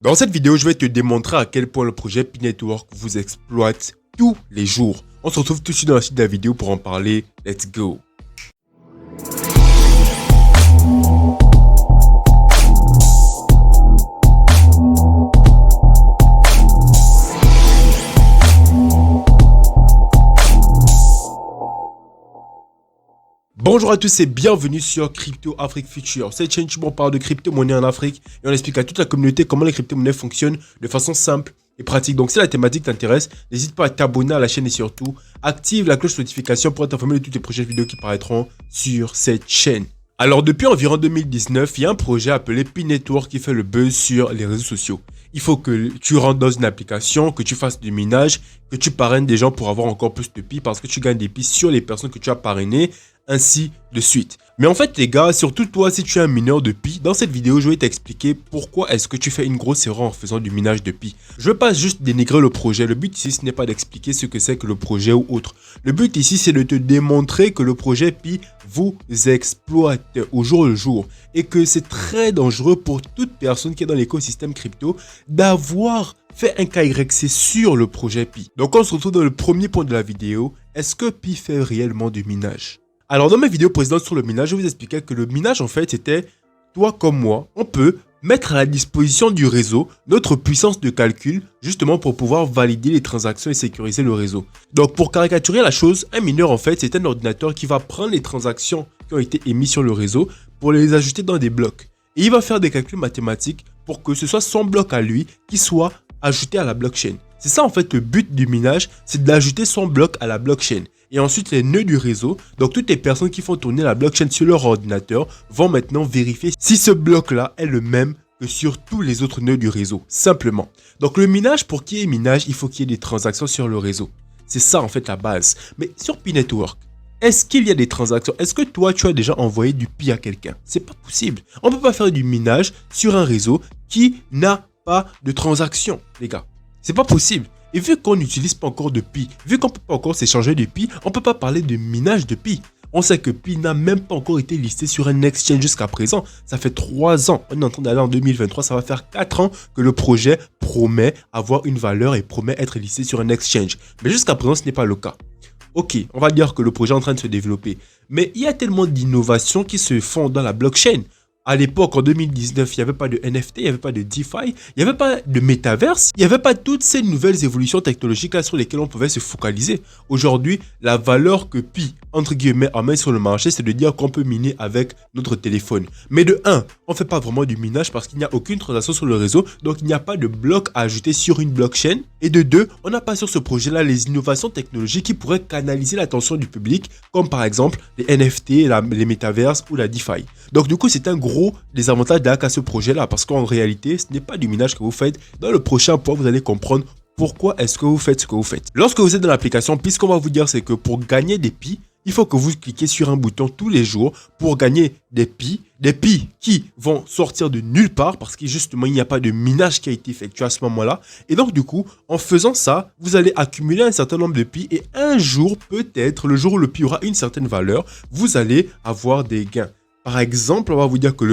Dans cette vidéo, je vais te démontrer à quel point le projet Pi Network vous exploite tous les jours. On se retrouve tout de suite dans la suite de la vidéo pour en parler. Let's go! Bonjour à tous et bienvenue sur Crypto Afrique Future. Cette chaîne, on parle de crypto-monnaie en Afrique et on explique à toute la communauté comment les crypto-monnaies fonctionnent de façon simple et pratique. Donc si la thématique t'intéresse, n'hésite pas à t'abonner à la chaîne et surtout, active la cloche de notification pour être informé de toutes les prochaines vidéos qui paraîtront sur cette chaîne. Alors depuis environ 2019, il y a un projet appelé Pi Network qui fait le buzz sur les réseaux sociaux. Il faut que tu rentres dans une application, que tu fasses du minage, que tu parraines des gens pour avoir encore plus de Pi parce que tu gagnes des Pi sur les personnes que tu as parrainées, ainsi de suite. Mais en fait les gars, surtout toi si tu es un mineur de Pi, dans cette vidéo je vais t'expliquer pourquoi est-ce que tu fais une grosse erreur en faisant du minage de Pi. Je ne veux pas juste dénigrer le projet, le but ici ce n'est pas d'expliquer ce que c'est que le projet ou autre. Le but ici c'est de te démontrer que le projet Pi vous exploite au jour le jour et que c'est très dangereux pour toute personne qui est dans l'écosystème crypto d'avoir fait un KYC sur le projet Pi. Donc on se retrouve dans le premier point de la vidéo. Est-ce que Pi fait réellement du minage? Alors dans mes vidéos précédentes sur le minage, je vous expliquais que le minage en fait c'était toi comme moi, on peut mettre à la disposition du réseau notre puissance de calcul justement pour pouvoir valider les transactions et sécuriser le réseau. Donc pour caricaturer la chose, un mineur en fait c'est un ordinateur qui va prendre les transactions qui ont été émises sur le réseau pour les ajouter dans des blocs. Et il va faire des calculs mathématiques pour que ce soit son bloc à lui qui soit ajouté à la blockchain. C'est ça en fait le but du minage, c'est d'ajouter son bloc à la blockchain. Et ensuite, les nœuds du réseau, donc toutes les personnes qui font tourner la blockchain sur leur ordinateur, vont maintenant vérifier si ce bloc-là est le même que sur tous les autres nœuds du réseau, simplement. Donc le minage, pour qu'il y ait minage, il faut qu'il y ait des transactions sur le réseau. C'est ça en fait la base. Mais sur Pi Network, est-ce qu'il y a des transactions? Est-ce que toi, tu as déjà envoyé du Pi à quelqu'un? C'est pas possible. On ne peut pas faire du minage sur un réseau qui n'a pas de transactions, les gars. C'est pas possible. Et vu qu'on n'utilise pas encore de Pi, vu qu'on ne peut pas encore s'échanger de Pi, on ne peut pas parler de minage de Pi. On sait que Pi n'a même pas encore été listé sur un exchange jusqu'à présent. Ça fait 3 ans. On est en train d'aller en 2023. Ça va faire 4 ans que le projet promet avoir une valeur et promet être listé sur un exchange. Mais jusqu'à présent, ce n'est pas le cas. Ok, on va dire que le projet est en train de se développer. Mais il y a tellement d'innovations qui se font dans la blockchain. À l'époque, en 2019, il n'y avait pas de NFT, il n'y avait pas de DeFi, il n'y avait pas de métaverse, il n'y avait pas toutes ces nouvelles évolutions technologiques là sur lesquelles on pouvait se focaliser. Aujourd'hui, la valeur que Pi, entre guillemets, amène sur le marché, c'est de dire qu'on peut miner avec notre téléphone. Mais de 1, on ne fait pas vraiment du minage parce qu'il n'y a aucune transaction sur le réseau, donc il n'y a pas de bloc à ajouter sur une blockchain. Et de 2, on n'a pas sur ce projet-là les innovations technologiques qui pourraient canaliser l'attention du public, comme par exemple les NFT, les métaverses ou la DeFi. Donc du coup, c'est un gros désavantage à ce projet-là parce qu'en réalité, ce n'est pas du minage que vous faites. Dans le prochain point, vous allez comprendre pourquoi est-ce que vous faites ce que vous faites. Lorsque vous êtes dans l'application Pi, ce qu'on va vous dire, c'est que pour gagner des Pi, il faut que vous cliquez sur un bouton tous les jours pour gagner des Pi qui vont sortir de nulle part parce que justement, il n'y a pas de minage qui a été effectué à ce moment-là. Et donc, du coup, en faisant ça, vous allez accumuler un certain nombre de Pi et un jour, peut-être, le jour où le Pi aura une certaine valeur, vous allez avoir des gains. Par exemple, on va vous dire que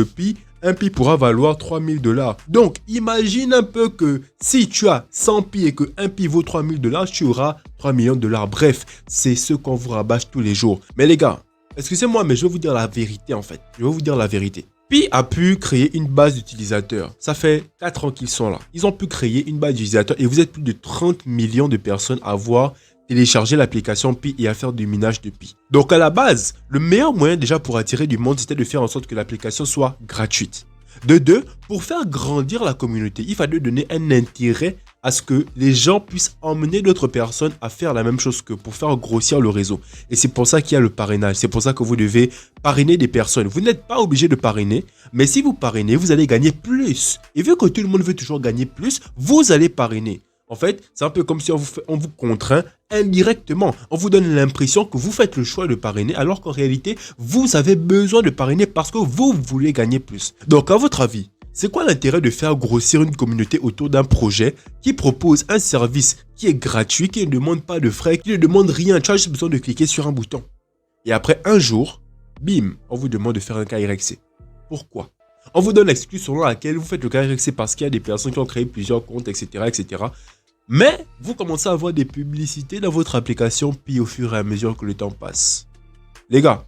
un Pi pourra valoir 3000 $. Donc, imagine un peu que si tu as 100 Pi et que un Pi vaut 3000 $, tu auras 3 millions de $. Bref, c'est ce qu'on vous rabâche tous les jours. Mais les gars, excusez-moi, mais je vais vous dire la vérité en fait. Je vais vous dire la vérité. Pi a pu créer une base d'utilisateurs. Ça fait 4 ans qu'ils sont là. Ils ont pu créer une base d'utilisateurs et vous êtes plus de 30 millions de personnes à avoir télécharger l'application Pi et à faire du minage de Pi. Donc à la base, le meilleur moyen déjà pour attirer du monde, c'était de faire en sorte que l'application soit gratuite. De 2, pour faire grandir la communauté, il fallait donner un intérêt à ce que les gens puissent emmener d'autres personnes à faire la même chose que pour faire grossir le réseau. Et c'est pour ça qu'il y a le parrainage. C'est pour ça que vous devez parrainer des personnes. Vous n'êtes pas obligé de parrainer, mais si vous parrainez, vous allez gagner plus. Et vu que tout le monde veut toujours gagner plus, vous allez parrainer. En fait, c'est un peu comme si on vous contraint indirectement. On vous donne l'impression que vous faites le choix de parrainer alors qu'en réalité, vous avez besoin de parrainer parce que vous voulez gagner plus. Donc, à votre avis, c'est quoi l'intérêt de faire grossir une communauté autour d'un projet qui propose un service qui est gratuit, qui ne demande pas de frais, qui ne demande rien? Tu as juste besoin de cliquer sur un bouton. Et après un jour, bim, on vous demande de faire un KYC. Pourquoi? On vous donne l'excuse selon laquelle vous faites le KYC parce qu'il y a des personnes qui ont créé plusieurs comptes, etc., etc. Mais vous commencez à avoir des publicités dans votre application Pi au fur et à mesure que le temps passe. Les gars,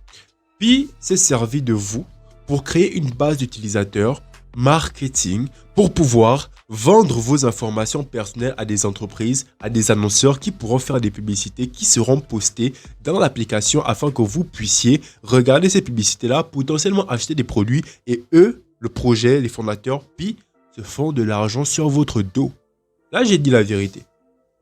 Pi s'est servi de vous pour créer une base d'utilisateurs marketing pour pouvoir vendre vos informations personnelles à des entreprises, à des annonceurs qui pourront faire des publicités qui seront postées dans l'application afin que vous puissiez regarder ces publicités-là, potentiellement acheter des produits et eux, le projet, les fondateurs, Pi, se font de l'argent sur votre dos. Là, j'ai dit la vérité.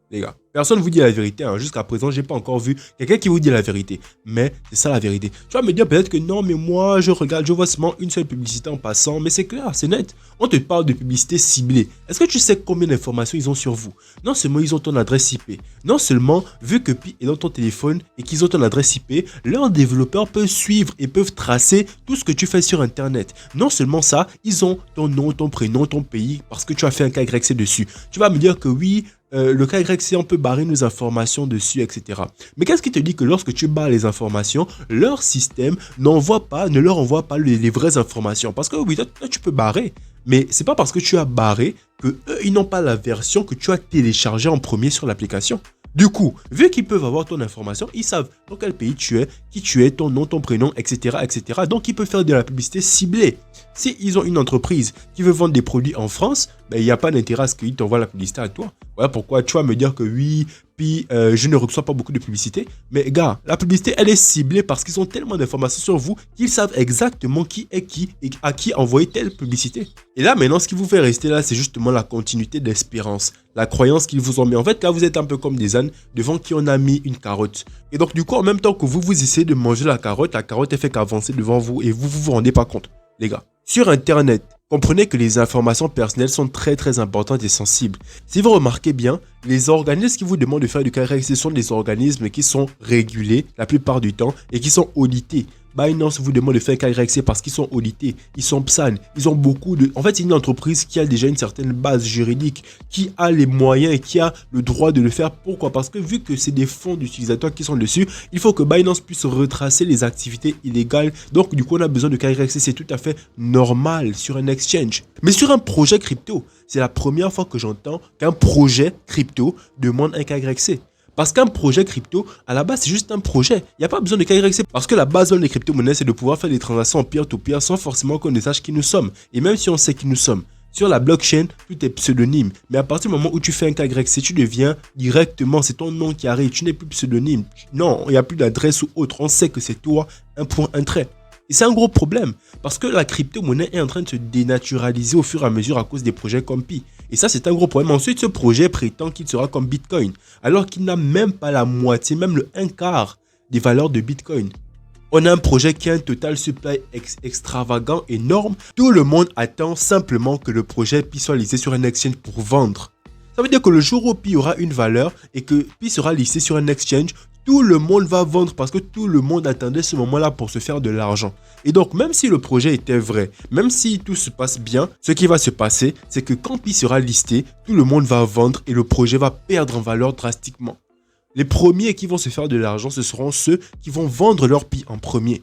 Les gars, personne ne vous dit la vérité. Hein. Jusqu'à présent, je n'ai pas encore vu quelqu'un qui vous dit la vérité. Mais c'est ça la vérité. Tu vas me dire peut-être que non, mais moi, je regarde, je vois seulement une seule publicité en passant. Mais c'est clair, c'est net. On te parle de publicité ciblée. Est-ce que tu sais combien d'informations ils ont sur vous? Non seulement ils ont ton adresse IP. Non seulement, vu que Pi est dans ton téléphone et qu'ils ont ton adresse IP, leurs développeurs peuvent suivre et peuvent tracer tout ce que tu fais sur Internet. Non seulement ça, ils ont ton nom, ton prénom, ton pays parce que tu as fait un KYC dessus. Tu vas me dire que oui, le KYC, on peut barrer nos informations dessus, etc. Mais qu'est-ce qui te dit que lorsque tu barres les informations, leur système ne leur envoie pas les vraies informations? Parce que oui, toi, tu peux barrer. Mais c'est pas parce que tu as barré que eux, ils n'ont pas la version que tu as téléchargée en premier sur l'application. Du coup, vu qu'ils peuvent avoir ton information, ils savent dans quel pays tu es, qui tu es, ton nom, ton prénom, etc., etc. Donc, ils peuvent faire de la publicité ciblée. Si ils ont une entreprise qui veut vendre des produits en France, ben, il n'y a pas d'intérêt à ce qu'ils t'envoient la publicité à toi. Voilà pourquoi tu vas me dire que oui, puis je ne reçois pas beaucoup de publicité. Mais gars, la publicité, elle est ciblée parce qu'ils ont tellement d'informations sur vous qu'ils savent exactement qui est qui et à qui envoyer telle publicité. Et là, maintenant, ce qui vous fait rester là, c'est justement la continuité d'espérance, la croyance qu'ils vous ont mis. En fait, là, vous êtes un peu comme des ânes devant qui on a mis une carotte. Et donc, du coup, en même temps que vous essayez de manger la carotte elle fait qu'avancer devant vous et vous rendez pas compte, les gars. Sur Internet, comprenez que les informations personnelles sont très importantes et sensibles. Si vous remarquez bien, les organismes qui vous demandent de faire du KYC sont des organismes qui sont régulés la plupart du temps et qui sont audités. Binance vous demande de faire un KYC parce qu'ils sont audités, ils sont PSAN, ils ont beaucoup de... En fait, c'est une entreprise qui a déjà une certaine base juridique, qui a les moyens et qui a le droit de le faire. Pourquoi? Parce que vu que c'est des fonds d'utilisateurs qui sont dessus, il faut que Binance puisse retracer les activités illégales. Donc, du coup, on a besoin de KYC, c'est tout à fait normal sur un exchange. Mais sur un projet crypto, c'est la première fois que j'entends qu'un projet crypto demande un KYC. Parce qu'un projet crypto, à la base, c'est juste un projet. Il n'y a pas besoin de KYC. Parce que la base même des crypto-monnaies, c'est de pouvoir faire des transactions en peer-to-peer sans forcément qu'on ne sache qui nous sommes. Et même si on sait qui nous sommes, sur la blockchain, tout est pseudonyme. Mais à partir du moment où tu fais un KYC, tu deviens directement, c'est ton nom qui arrive. Tu n'es plus pseudonyme. Non, il n'y a plus d'adresse ou autre. On sait que c'est toi, un point, un trait. Et c'est un gros problème parce que la crypto-monnaie est en train de se dénaturaliser au fur et à mesure à cause des projets comme Pi. Et ça, c'est un gros problème. Ensuite, ce projet prétend qu'il sera comme Bitcoin alors qu'il n'a même pas la moitié, même le 1/4 des valeurs de Bitcoin. On a un projet qui a un total supply extravagant, énorme. Tout le monde attend simplement que le projet Pi soit listé sur un exchange pour vendre. Ça veut dire que le jour où Pi aura une valeur et que Pi sera listé sur un exchange, tout le monde va vendre parce que tout le monde attendait ce moment-là pour se faire de l'argent. Et donc, même si le projet était vrai, même si tout se passe bien, ce qui va se passer, c'est que quand Pi sera listé, tout le monde va vendre et le projet va perdre en valeur drastiquement. Les premiers qui vont se faire de l'argent, ce seront ceux qui vont vendre leur Pi en premier.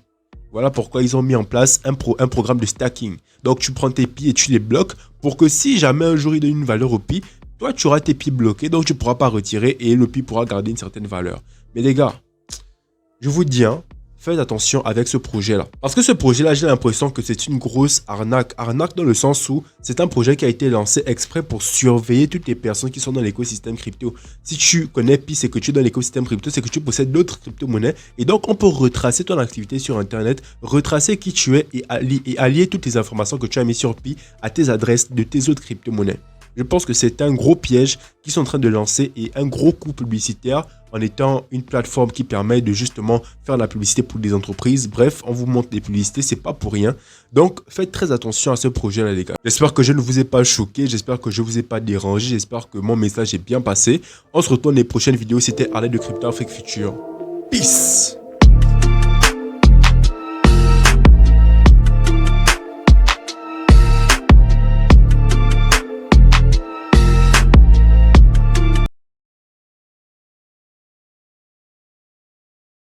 Voilà pourquoi ils ont mis en place un programme de stacking. Donc, tu prends tes Pi et tu les bloques pour que si jamais un jour il donne une valeur au Pi, toi, tu auras tes Pi bloqués, donc tu ne pourras pas retirer et le Pi pourra garder une certaine valeur. Mais les gars, je vous dis, faites attention avec ce projet-là. Parce que ce projet-là, j'ai l'impression que c'est une grosse arnaque. Arnaque dans le sens où c'est un projet qui a été lancé exprès pour surveiller toutes les personnes qui sont dans l'écosystème crypto. Si tu connais Pi, c'est que tu es dans l'écosystème crypto, c'est que tu possèdes d'autres crypto-monnaies. Et donc, on peut retracer ton activité sur Internet, retracer qui tu es et allier toutes les informations que tu as mises sur Pi à tes adresses de tes autres crypto-monnaies. Je pense que c'est un gros piège qu'ils sont en train de lancer et un gros coup publicitaire en étant une plateforme qui permet de justement faire de la publicité pour des entreprises. Bref, on vous montre des publicités, c'est pas pour rien. Donc, faites très attention à ce projet-là, les gars. J'espère que je ne vous ai pas choqué, j'espère que je ne vous ai pas dérangé, j'espère que mon message est bien passé. On se retrouve dans les prochaines vidéos. C'était Arlette de Crypto Afrique Future. Peace!